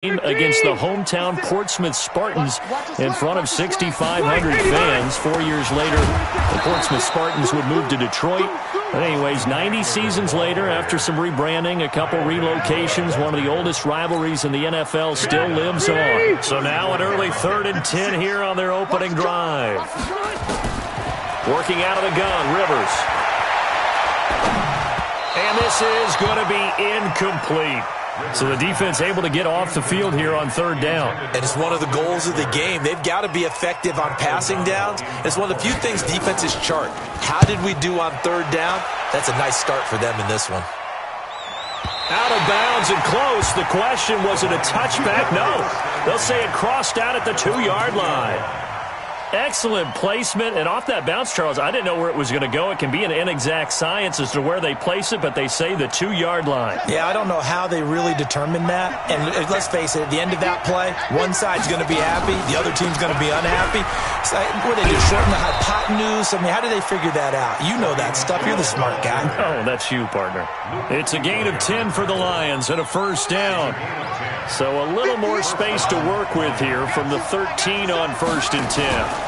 against the hometown Portsmouth Spartans in front of 6,500 fans. 4 years later, the Portsmouth Spartans would move to Detroit. But anyways, 90 seasons later, after some rebranding, a couple relocations, one of the oldest rivalries in the NFL still lives on. So now an early 3rd and 10 here on their opening drive. Working out of the gun, Rivers. And this is going to be incomplete. So the defense able to get off the field here on 3rd down. And it's one of the goals of the game. They've got to be effective on passing downs. It's one of the few things defenses chart. How did we do on 3rd down? That's a nice start for them in this one. Out of bounds and close. The question, was it a touchback? No. They'll say it crossed out at the 2-yard line. Excellent placement, and off that bounce, Charles, I didn't know where it was going to go. It can be an inexact science as to where they place it, but they say the 2-yard line. Yeah, I don't know how they really determined that. And let's face it, at the end of that play, one side's going to be happy, the other team's going to be unhappy. So, what did they do, shorten the hypotenuse? I mean, how did they figure that out? You know that stuff. You're the smart guy. Oh, that's you, partner. It's a gain of 10 for the Lions and a 1st down. So a little more space to work with here from the 13 on 1st and 10.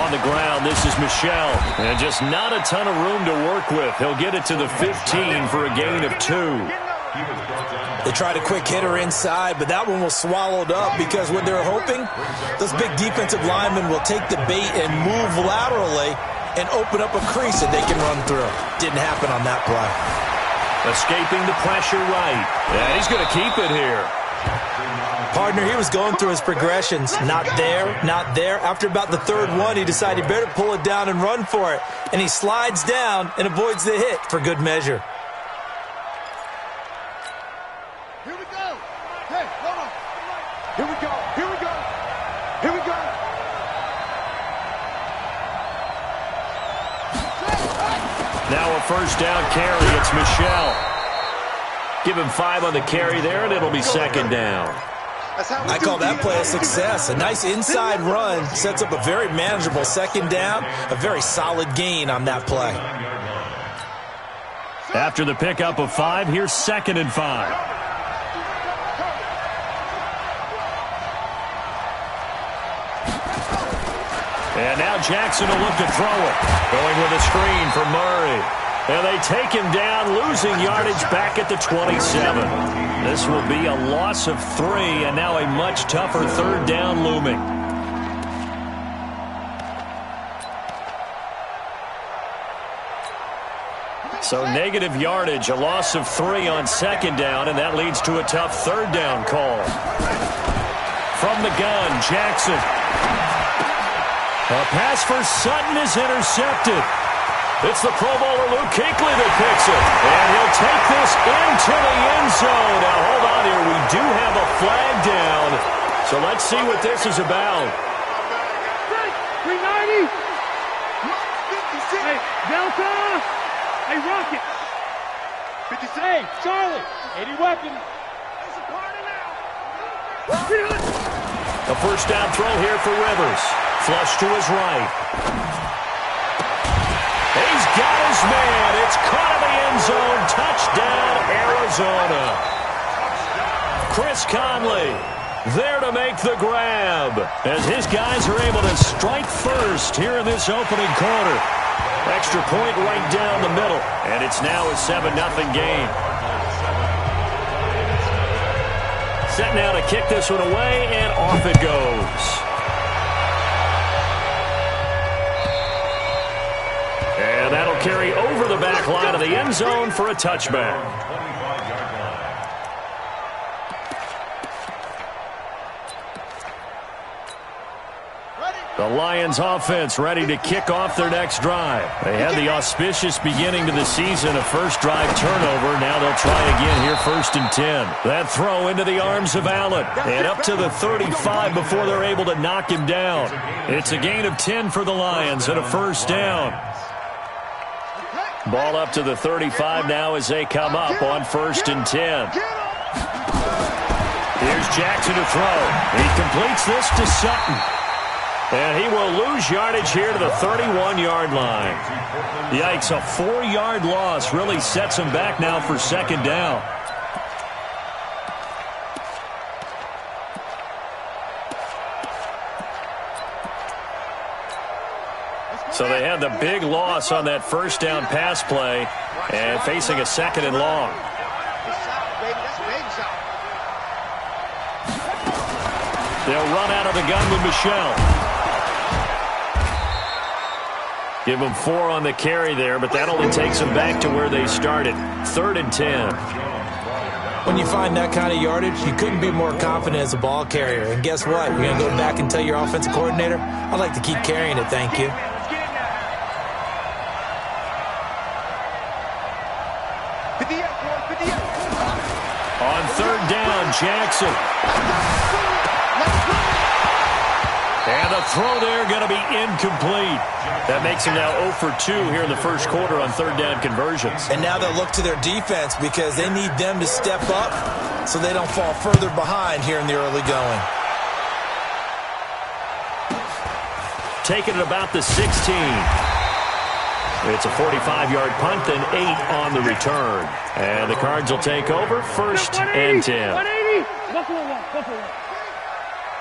On the ground, this is Michel. And just not a ton of room to work with. He'll get it to the 15 for a gain of 2. They tried a quick hitter inside, but that one was swallowed up because what they're hoping, those big defensive linemen will take the bait and move laterally and open up a crease that they can run through. Didn't happen on that play. Escaping the pressure right. And he's going to keep it here. Partner, he was going through his progressions. Not there, not there. After about the 3rd one, he decided he better pull it down and run for it. And he slides down and avoids the hit for good measure. Here we go. Hey, hold on. Here we go. Here we go. Here we go. Now a 1st down carry. It's Michel. Give him 5 on the carry there, and it'll be 2nd down. I call that play a success. A nice inside run sets up a very manageable 2nd down, a very solid gain on that play. After the pickup of 5, here's 2nd and 5. And now Jackson will look to throw it. Going with a screen for Murray. And they take him down, losing yardage back at the 27. This will be a loss of 3, and now a much tougher 3rd down looming. So negative yardage, a loss of 3 on 2nd down, and that leads to a tough 3rd down call. From the gun, Jackson. A pass for Sutton is intercepted. It's the Pro Bowler Luke Kuechly that picks it. And he'll take this into the end zone. Now, hold on here. We do have a flag down. So let's see what this is about. 390. Hey, Delta. Hey, Rocket. 56. Hey, Charlie. 80 weapon. There's a party now. A 1st down throw here for Rivers. Flush to his right. He's got his man. It's caught in the end zone. Touchdown, Arizona. Chris Conley there to make the grab as his guys are able to strike first here in this opening quarter. Extra point right down the middle, and it's now a 7-0 game. Set now to kick this one away, and off it goes. And that'll carry over the back line of the end zone for a touchback. The Lions offense ready to kick off their next drive. They had the auspicious beginning to the season, a 1st drive turnover. Now they'll try again here, 1st and 10. That throw into the arms of Allen. And up to the 35 before they're able to knock him down. It's a gain of 10 for the Lions and a 1st down. Ball up to the 35 now as they come up on 1st and 10. Here's Jackson to throw. He completes this to Sutton. And he will lose yardage here to the 31-yard line. Yikes, a 4-yard loss really sets him back now for 2nd down. So they had the big loss on that first down pass play and facing a second and long. They'll run out of the gun with Michelle. Give them 4 on the carry there, but that only takes them back to where they started. 3rd and 10. When you find that kind of yardage, you couldn't be more confident as a ball carrier. And guess what? You're going to go back and tell your offensive coordinator, I'd like to keep carrying it, thank you. On 3rd down, Jackson. And the throw there going to be incomplete. That makes him now 0 for 2 here in the first quarter on 3rd down conversions. And now they'll look to their defense because they need them to step up so they don't fall further behind here in the early going. Taking it about the 16. It's a 45-yard punt, then 8 on the return. And the Cards will take over, 1st and 10. 180. Buffalo one. Buffalo one.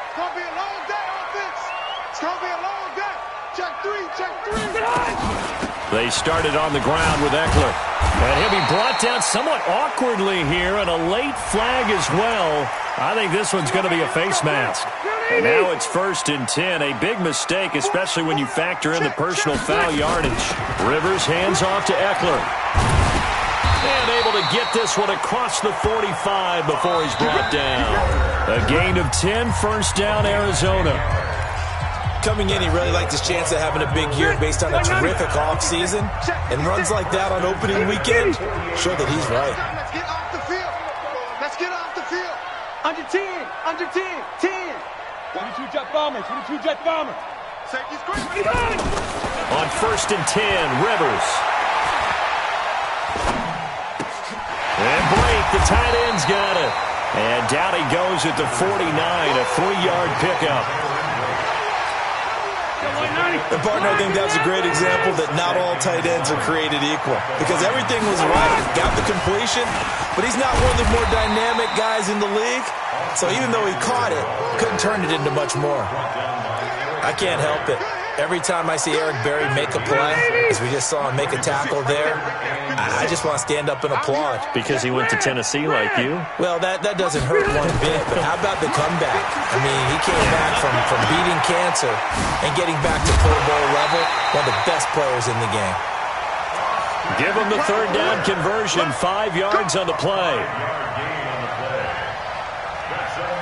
It's going to be a long day, offense. It's going to be a long day. Check 3. Check 3. They started on the ground with Eckler. And he'll be brought down somewhat awkwardly here, and a late flag as well. I think this one's going to be a face mask. And now it's 1st and 10. A big mistake, especially when you factor in the personal foul yardage. Rivers hands off to Eckler. And able to get this one across the 45 before he's brought down. A gain of 10, 1st down, Arizona. Coming in, he really liked his chance of having a big year based on a terrific offseason. And runs like that on opening weekend show that he's right. Let's get off the field. Let's get off the field. Under 10. Under 10. 10. 22 jet bombers. 22 jet bomber. Safety's great. On 1st and 10, Rivers. And break, the tight end's got it. And down he goes at the 49, a 3-yard pickup. And partner, I think that's a great example that not all tight ends are created equal. Because everything was right. Got the completion, but he's not one of the more dynamic guys in the league. So even though he caught it, couldn't turn it into much more. I can't help it. Every time I see Eric Berry make a play, as we just saw him make a tackle there, I just want to stand up and applaud. Because he went to Tennessee like you? Well, that doesn't hurt one bit, but how about the comeback? I mean, he came back from beating cancer and getting back to Pro Bowl level, one of the best players in the game. Give him the 3rd down conversion, 5 yards on the play.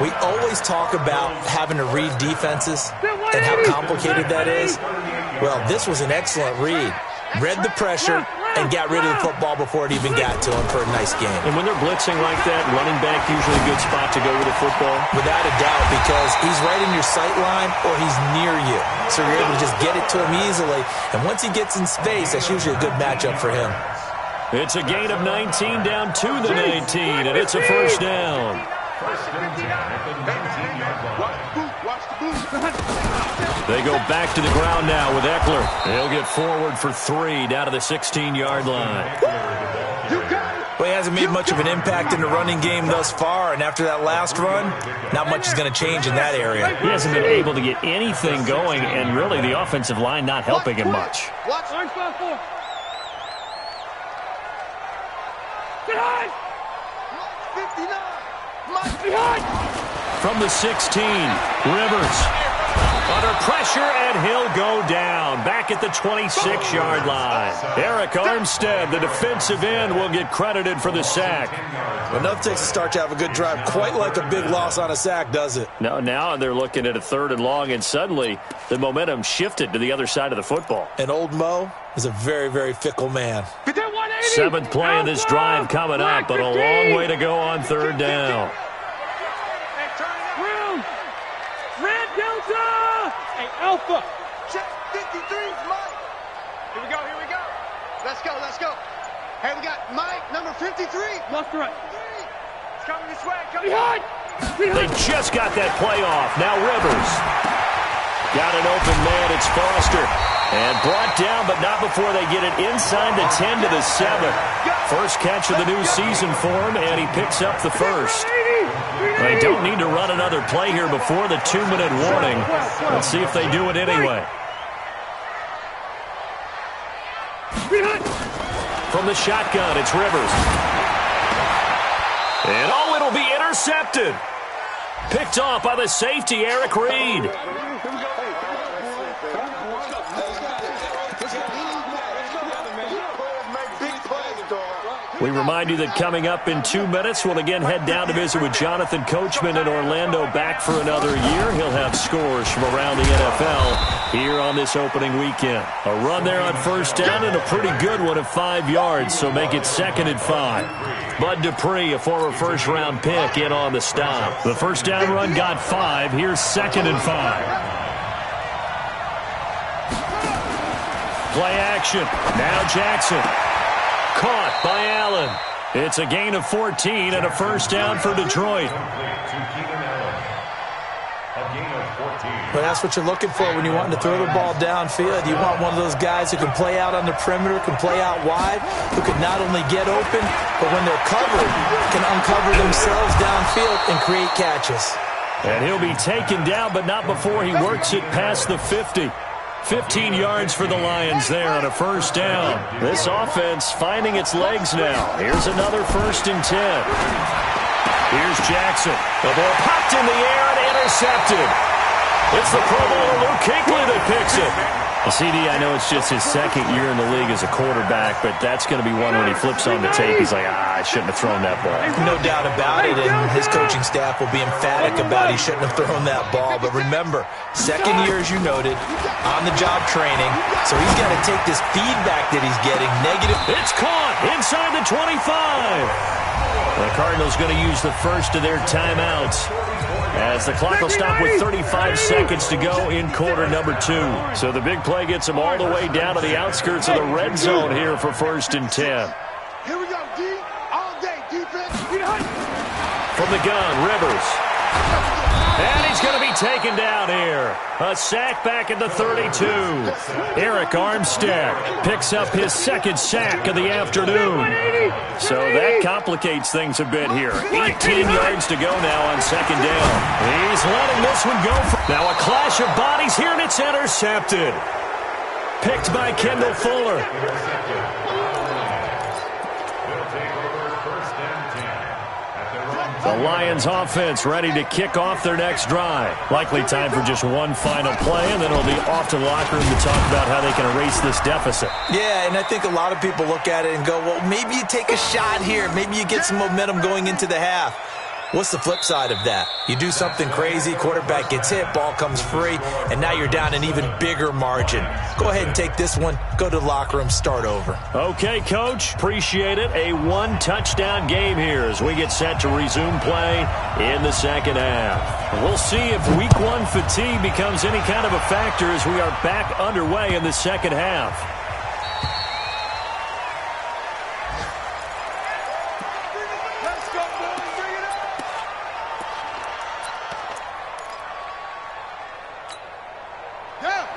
We always talk about having to read defenses and how complicated that is. Well, this was an excellent read. Read the pressure and got rid of the football before it even got to him for a nice game. And when they're blitzing like that, running back usually a good spot to go with the football? Without a doubt, because he's right in your sight line or he's near you. So you're able to just get it to him easily. And once he gets in space, that's usually a good matchup for him. It's a gain of 19 down to the 19, and it's a 1st down. They go back to the ground now with Eckler. He'll get forward for 3 down to the 16-yard line. Well, he hasn't made much of an impact in the running game thus far, and after that last run, not much is going to change in that area. He hasn't been able to get anything going, and really the offensive line not helping him much. Watch. Get high. 59. From the 16, Rivers under pressure, and he'll go down back at the 26-yard line. Eric Armstead, the defensive end, will get credited for the sack. Well, enough takes to start to have a good drive, quite like a big loss on a sack, does it? No, now they're looking at a 3rd and long, and suddenly the momentum shifted to the other side of the football. And old Mo is a very, very fickle man. 7th play of this drive coming up, but a long way to go on 3rd down. Red Delta! Hey, Alpha! Check 53's Mike. Here we go. Let's go. Hey, we got Mike, number 53. Left to right. It's coming this way. Behind! They just got that play off. Now Rivers. Got an open man. It's Foster. And brought down, but not before they get it inside the 10 to the 7. First catch of the new season for him, and he picks up the 1st. They don't need to run another play here before the 2-minute warning. Let's see if they do it anyway. From the shotgun, it's Rivers. And oh, it'll be intercepted. Picked off by the safety, Eric Reed. We remind you that coming up in 2 minutes, we'll again head down to visit with Jonathan Coachman in Orlando, back for another year. He'll have scores from around the NFL here on this opening weekend. A run there on first down and a pretty good one of 5 yards, so make it 2nd and 5. Bud Dupree, a former first-round pick, in on the stop. The first down run got 5. Here's 2nd and 5. Play action. Now Jackson. Caught by Allen. It's a gain of 14 and a first down for Detroit. Well, that's what you're looking for when you're wanting to throw the ball downfield. You want one of those guys who can play out on the perimeter, can play out wide, who can not only get open, but when they're covered, can uncover themselves downfield and create catches. And he'll be taken down, but not before he works it past the 50. 15 yards for the Lions there on a first down. This offense finding its legs now. Here's another 1st and 10. Here's Jackson. The ball popped in the air and intercepted. It's the Pro Bowler Luke Kuechly that picks it. CD, I know it's just his 2nd year in the league as a quarterback, but that's going to be one when he flips on the tape. He's like, I shouldn't have thrown that ball. No doubt about it, and his coaching staff will be emphatic about he shouldn't have thrown that ball. But remember, 2nd year, as you noted, on-the-job training, so he's got to take this feedback that he's getting negative. It's caught inside the 25. The Cardinals going to use the first of their timeouts, as the clock will stop with 35 seconds to go in quarter number 2. So the big play gets them all the way down to the outskirts of the red zone here for 1st and 10. Here we go, D. All day, defense. From the gun, Rivers. And he's going to be taken down here. A sack back at the 32. Eric Armstead picks up his 2nd sack of the afternoon. So that complicates things a bit here. 18 yards to go now on 2nd down. He's letting this one go. Now a clash of bodies here, and it's intercepted. Picked by Kendall Fuller. The Lions offense ready to kick off their next drive. Likely time for just one final play, and then it'll be off to the locker room to talk about how they can erase this deficit. Yeah, and I think a lot of people look at it and go, well, maybe you take a shot here. Maybe you get some momentum going into the half. What's the flip side of that? You do something crazy, quarterback gets hit, ball comes free, and now you're down an even bigger margin. Go ahead and take this one, go to the locker room, start over. Okay, Coach, appreciate it. A 1-touchdown game here as we get set to resume play in the 2nd half. We'll see if week 1 fatigue becomes any kind of a factor as we are back underway in the 2nd half.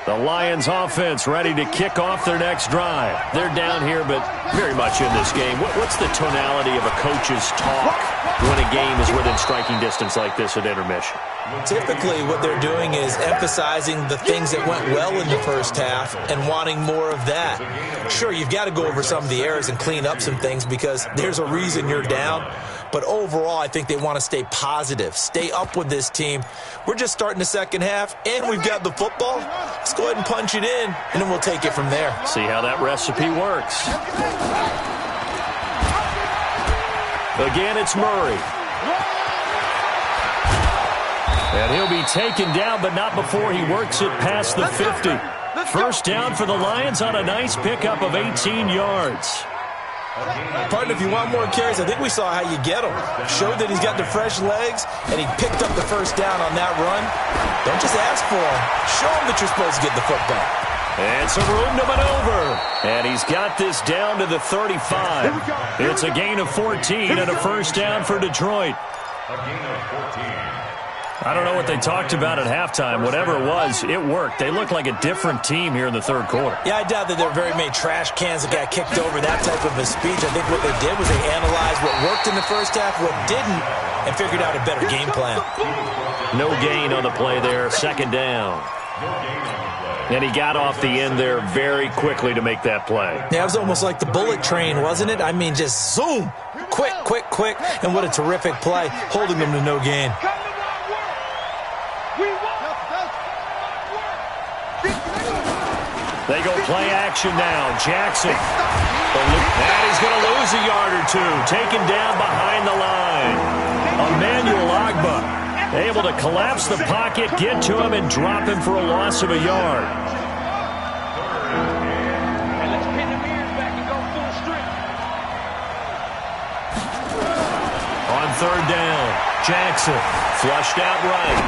The Lions offense ready to kick off their next drive. They're down here, but very much in this game. What's the tonality of a coach's talk when a game is within striking distance like this at intermission? Typically, what they're doing is emphasizing the things that went well in the first half and wanting more of that. Sure, you've got to go over some of the errors and clean up some things because there's a reason you're down. But overall, I think they want to stay positive, stay up with this team. We're just starting the 2nd half, and we've got the football. Let's go ahead and punch it in, and then we'll take it from there. See how that recipe works. Again, it's Murray. And he'll be taken down, but not before he works it past the 50. First down for the Lions on a nice pickup of 18 yards. Partner, if you want more carries, I think we saw how you get him. Showed that he's got the fresh legs, and he picked up the first down on that run. Don't just ask for him. Show him that you're supposed to get the football. And some room to maneuver. And he's got this down to the 35. It's a gain of 14 and a first down for Detroit. A gain of 14. I don't know what they talked about at halftime. Whatever it was, it worked. They look like a different team here in the 3rd quarter. Yeah, I doubt that there were very many trash cans that got kicked over, that type of a speech. I think what they did was they analyzed what worked in the first half, what didn't, and figured out a better game plan. No gain on the play there. 2nd down. And he got off the end there very quickly to make that play. Yeah, it was almost like the bullet train, wasn't it? I mean, just zoom. Quick, quick, quick. And what a terrific play, holding them to no gain. They go play action now. Jackson. And he's going to lose a yard or two. Taken down behind the line. Emmanuel Agba able to collapse the pocket, get to him, and drop him for a loss of a yard. On third down, Jackson flushed out right.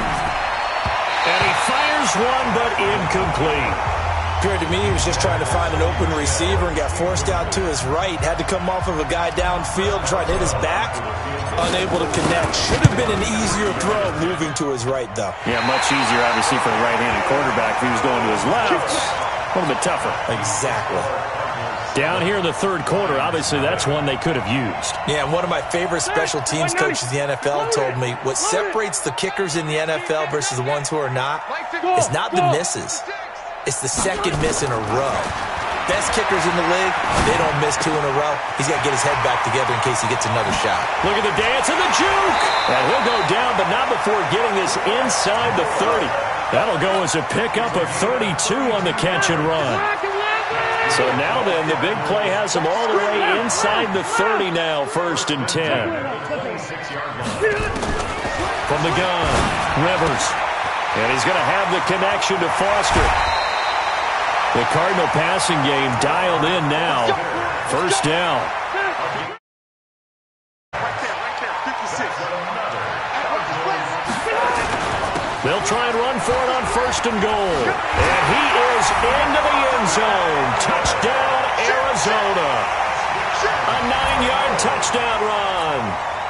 And he fires one, but incomplete. Appeared to me he was just trying to find an open receiver and got forced out to his right. Had to come off of a guy downfield, try to hit his back. Unable to connect. Should have been an easier throw moving to his right, though. Yeah, much easier, obviously, for the right-handed quarterback. If he was going to his left, a little bit tougher. Exactly. Down here in the third quarter, obviously, that's one they could have used. Yeah, one of my favorite special teams coaches in the NFL told me what separates the kickers in the NFL versus the ones who are not is not the misses. It's the second miss in a row. Best kickers in the league, they don't miss two in a row. He's got to get his head back together in case he gets another shot. Look at the dance and the juke. And he'll go down, but not before getting this inside the 30. That'll go as a pickup of 32 on the catch and run. So now then, the big play has him all the way inside the 30 now, 1st and 10. From the gun, Rivers. And he's going to have the connection to Foster. The Cardinal passing game dialed in now. 1st down. They'll try and run for it on 1st and goal. And he is into the end zone. Touchdown, Arizona. A 9-yard touchdown run.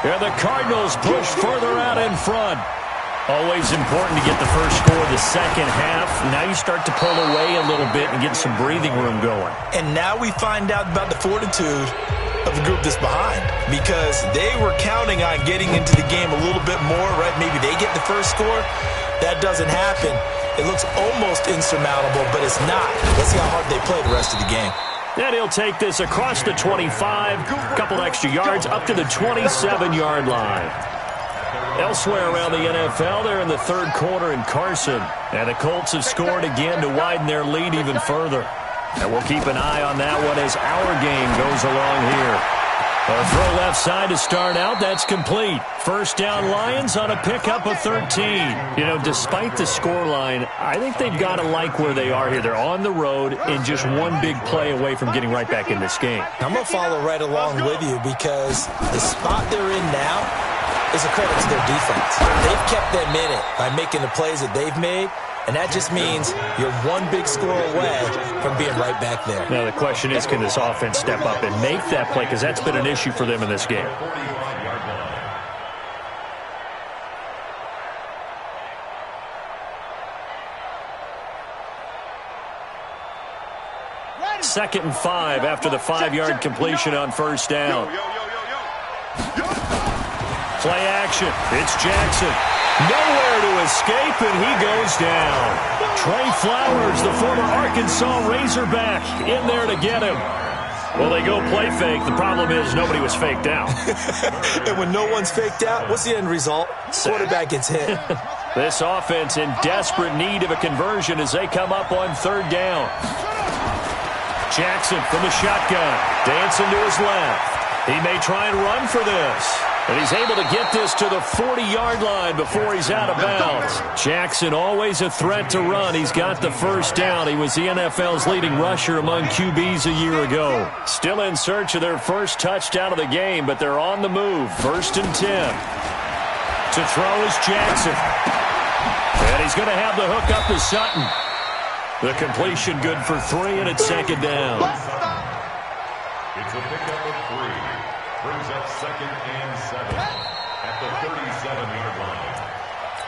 And the Cardinals push further out in front. Always important to get the first score of the second half. Now you start to pull away a little bit and get some breathing room going. And now we find out about the fortitude of the group that's behind, because they were counting on getting into the game a little bit more, right? Maybe they get the first score. That doesn't happen. It looks almost insurmountable, but it's not. Let's see how hard they play the rest of the game. And he'll take this across the 25, a couple extra yards, up to the 27-yard line. Elsewhere around the NFL, they're in the third quarter in Carson. And the Colts have scored again to widen their lead even further. And we'll keep an eye on that one as our game goes along here. A throw left side to start out. That's complete. 1st down, Lions on a pickup of 13. You know, despite the scoreline, I think they've got to like where they are here. They're on the road and just one big play away from getting right back in this game. I'm going to follow right along with you, because the spot they're in now is a credit to their defense. They've kept them in it by making the plays that they've made, and that just means you're one big score away from being right back there. Now the question is, can this offense step up and make that play, because that's been an issue for them in this game. Second and 5 after the 5-yard completion on 1st down. Play action. It's Jackson. Nowhere to escape, and he goes down. Trey Flowers, the former Arkansas Razorback, in there to get him. Well, they go play fake. The problem is nobody was faked out. And when no one's faked out, what's the end result? Quarterback gets hit. This offense in desperate need of a conversion as they come up on 3rd down. Jackson from the shotgun. Dancing to his left. He may try and run for this. And he's able to get this to the 40-yard line before he's out of bounds. Jackson, always a threat to run. He's got the 1st down. He was the NFL's leading rusher among QBs a year ago. Still in search of their first touchdown of the game, but they're on the move. 1st and 10. To throw is Jackson. And he's going to have the hook up to Sutton. The completion good for 3, and it's 2nd down. It's a pickup of 3. Brings up 2nd and 7 at the 37-yard line.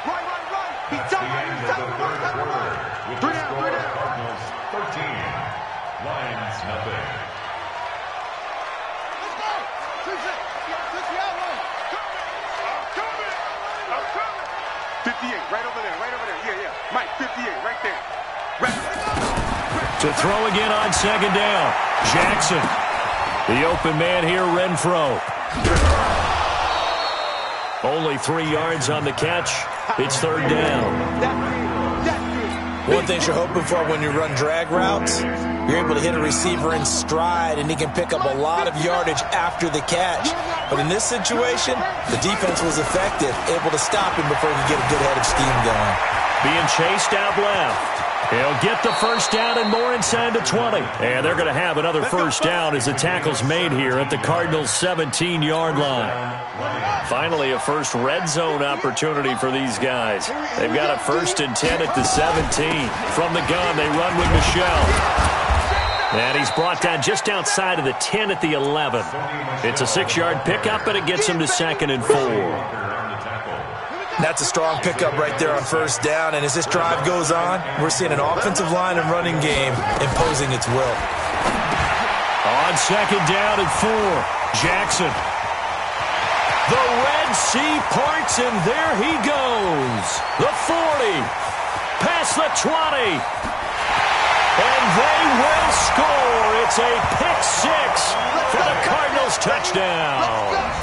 Right. That's the end of the third quarter with the score Cardinals 13, Lions nothing. Let's go. 58, right over there. Yeah. Mike, 58, right there. To throw again on second down. Jackson. The open man here, Renfro. Only 3 yards on the catch. It's third down. One thing you're hoping for when you run drag routes, you're able to hit a receiver in stride, and he can pick up a lot of yardage after the catch. But in this situation, the defense was effective, able to stop him before he could get a good head of steam going. Being chased out left. He'll get the first down and more inside the 20. And they're going to have another first down as the tackle's made here at the Cardinals' 17-yard line. Finally, a first red zone opportunity for these guys. They've got a 1st and 10 at the 17. From the gun, they run with Michel. And he's brought down just outside of the 10 at the 11. It's a 6-yard pickup, and it gets him to 2nd and 4. That's a strong pickup right there on first down, and as this drive goes on, we're seeing an offensive line and running game imposing its will. On second down and 4, Jackson. The Red Sea parts, and there he goes. The 40, past the 20, and they will score. It's a pick 6 for the Cardinals touchdown.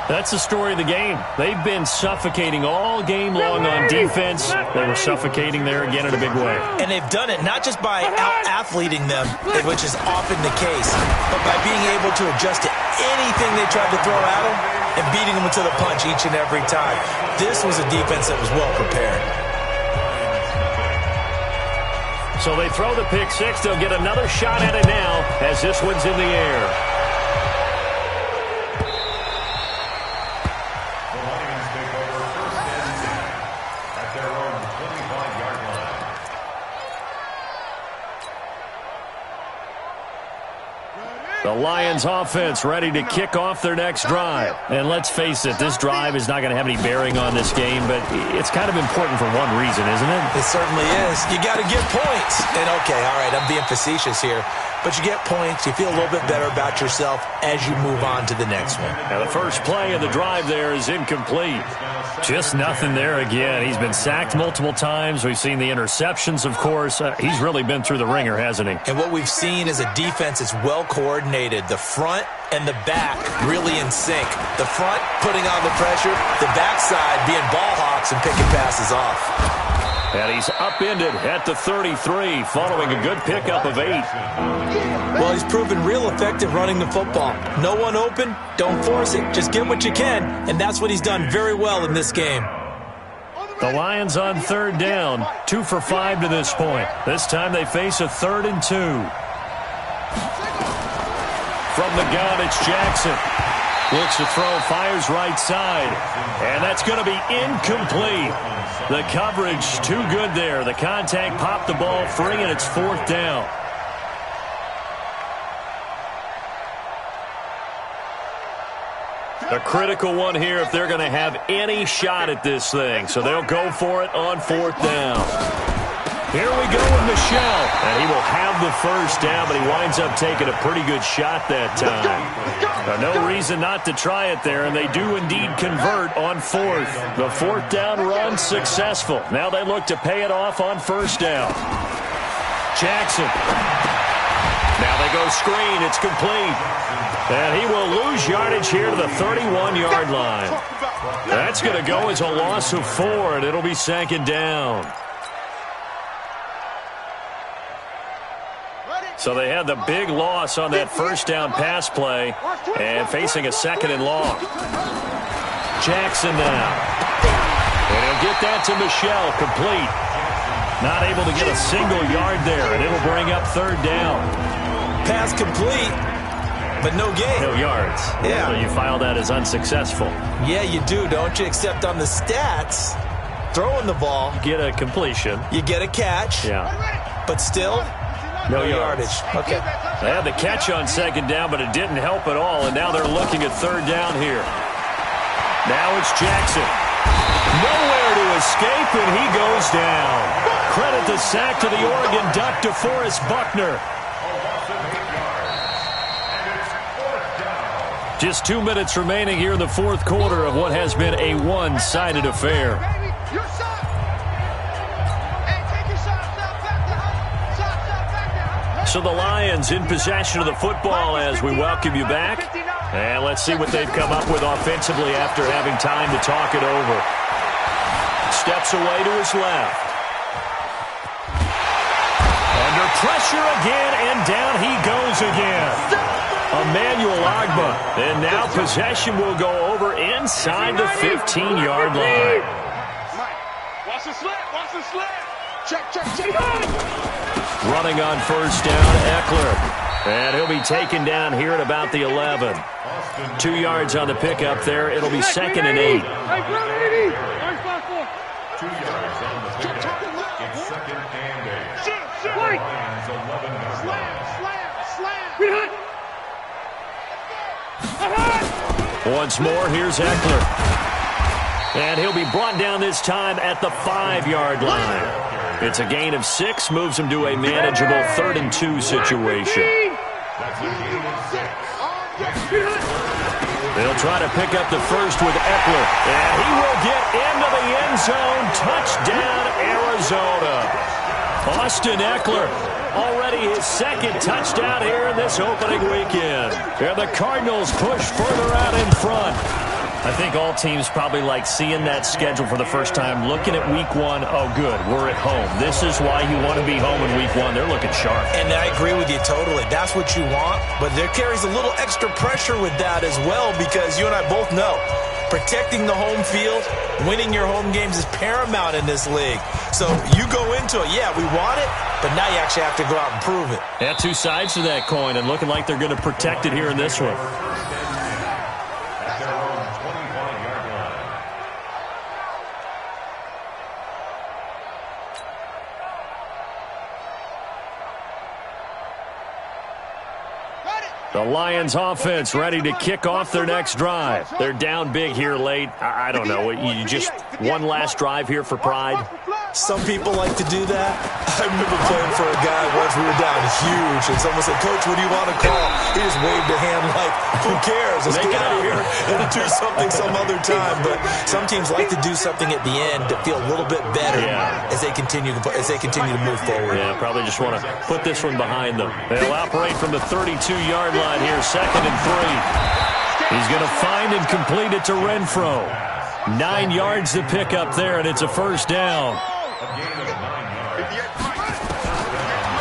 That's the story of the game. They've been suffocating all game long on defense. They were suffocating there again in a big way. And they've done it not just by out-athleting them, which is often the case, but by being able to adjust to anything they tried to throw at them and beating them to the punch each and every time. This was a defense that was well prepared. So they throw the pick 6. They'll get another shot at it now as this one's in the air. The Lions offense ready to kick off their next drive. And let's face it, this drive is not going to have any bearing on this game, but it's kind of important for one reason, isn't it? It certainly is. You got to get points. And okay, all right, I'm being facetious here, but you get points, you feel a little bit better about yourself as you move on to the next one. Now the first play of the drive there is incomplete. Just nothing there again. He's been sacked multiple times. We've seen the interceptions, of course. He's really been through the ringer, hasn't he? And what we've seen is a defense that's well coordinated. The front and the back really in sync. The front putting on the pressure, the backside being ball hawks and picking passes off. And he's upended at the 33 following a good pickup of 8. Well, he's proven real effective running the football. No one open, don't force it. Just get what you can, and that's what he's done very well in this game. The Lions on third down, 2 for 5 to this point. This time they face a 3rd and 2. From the gun, it's Jackson. Looks to throw, fires right side. And that's going to be incomplete. The coverage too good there. The contact popped the ball free, and it's 4th down. A critical one here if they're going to have any shot at this thing. So they'll go for it on 4th down. Here we go with Michel. And he will have the first down, but he winds up taking a pretty good shot that time. Now, no reason not to try it there, and they do indeed convert on 4th. The 4th down run successful. Now they look to pay it off on 1st down. Jackson. Now they go screen. It's complete. And he will lose yardage here to the 31-yard line. That's going to go as a loss of 4, and it'll be 2nd down. So they had the big loss on that 1st down pass play and facing a 2nd and long. Jackson now. And he'll get that to Michel, complete. Not able to get a single yard there, and it'll bring up 3rd down. Pass complete, but no gain. No yards. Yeah. So you file that as unsuccessful. Yeah, you do, don't you? Except on the stats, throwing the ball. Get a completion. You get a catch. Yeah. But still, no yardage. Okay. They had the catch on 2nd down, but it didn't help at all, and now they're looking at 3rd down here. Now it's Jackson. Nowhere to escape, and he goes down. Credit the sack to the Oregon Duck, DeForest Buckner. Just 2 minutes remaining here in the fourth quarter of what has been a one-sided affair. So the Lions in possession of the football as we welcome you back. And let's see what they've come up with offensively after having time to talk it over. Steps away to his left. Under pressure again, and down he goes again. Emmanuel Ogbah. And now possession will go over inside the 15-yard line. Watch the slip, watch the slip. Check. Running on first down, Eckler. And he'll be taken down here at about the 11. 2 yards on the pickup there. It'll be 2nd and 8. 2 yards on the pickup. It's 2nd and 8. Lions 11-yard line. Once more, here's Eckler. And he'll be brought down this time at the 5-yard line. It's a gain of 6, moves him to a manageable 3rd and 2 situation. That's a gain of 6. They'll try to pick up the first with Eckler. And he will get into the end zone. Touchdown, Arizona. Austin Eckler, already his 2nd touchdown here in this opening weekend. And the Cardinals push further out in front. I think all teams probably like seeing that schedule for the first time, looking at week 1. Oh, good, we're at home. This is why you want to be home in week 1. They're looking sharp. And I agree with you totally. That's what you want. But there carries a little extra pressure with that as well, because you and I both know protecting the home field, winning your home games is paramount in this league. So you go into it, yeah, we want it, but now you actually have to go out and prove it. Yeah, 2 sides to that coin, and looking like they're going to protect it here in this one. The Lions offense ready to kick off their next drive. They're down big here late. I don't know. You just one last drive here for pride? Some people like to do that. I remember playing for a guy once we were down huge, and someone said, "Coach, what do you want to call?" He just waved a hand like, "Who cares? Let's get out of here and do something some other time." But some teams like to do something at the end to feel a little bit better as they continue to move forward. Yeah, probably just want to put this one behind them. They'll operate from the 32-yard line here, 2nd and 3. He's going to find and complete it to Renfro. 9 yards to pick up there, and it's a first down.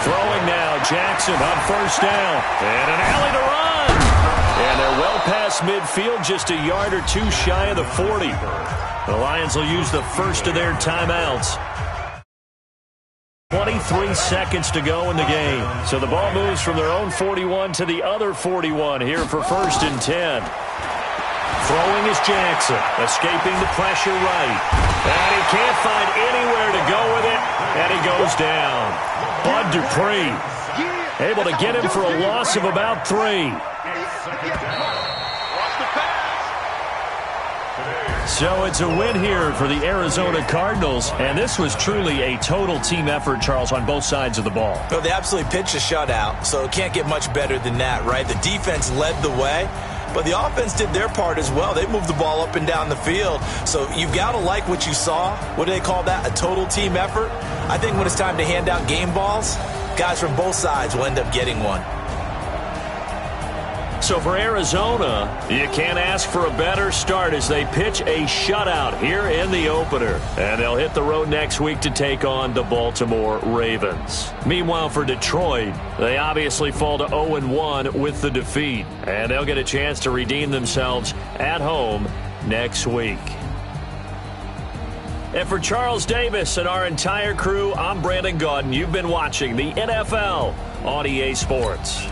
Throwing now, Jackson on first down. And an alley to run. And they're well past midfield, just a yard or 2 shy of the 40. The Lions will use the first of their timeouts. 23 seconds to go in the game. So the ball moves from their own 41 to the other 41 here for 1st and 10. Throwing is Jackson, escaping the pressure right. And he can't find anywhere to go with it, and he goes down. Bud Dupree able to get him for a loss of about 3. So it's a win here for the Arizona Cardinals, and this was truly a total team effort, Charles, on both sides of the ball. No, they absolutely pitched a shutout, so it can't get much better than that, right? The defense led the way, but the offense did their part as well. They moved the ball up and down the field, so you've got to like what you saw. What do they call that? A total team effort? I think when it's time to hand out game balls, guys from both sides will end up getting one. So for Arizona, you can't ask for a better start as they pitch a shutout here in the opener. And they'll hit the road next week to take on the Baltimore Ravens. Meanwhile, for Detroit, they obviously fall to 0-1 with the defeat. And they'll get a chance to redeem themselves at home next week. And for Charles Davis and our entire crew, I'm Brandon Gaudin. You've been watching the NFL on EA Sports.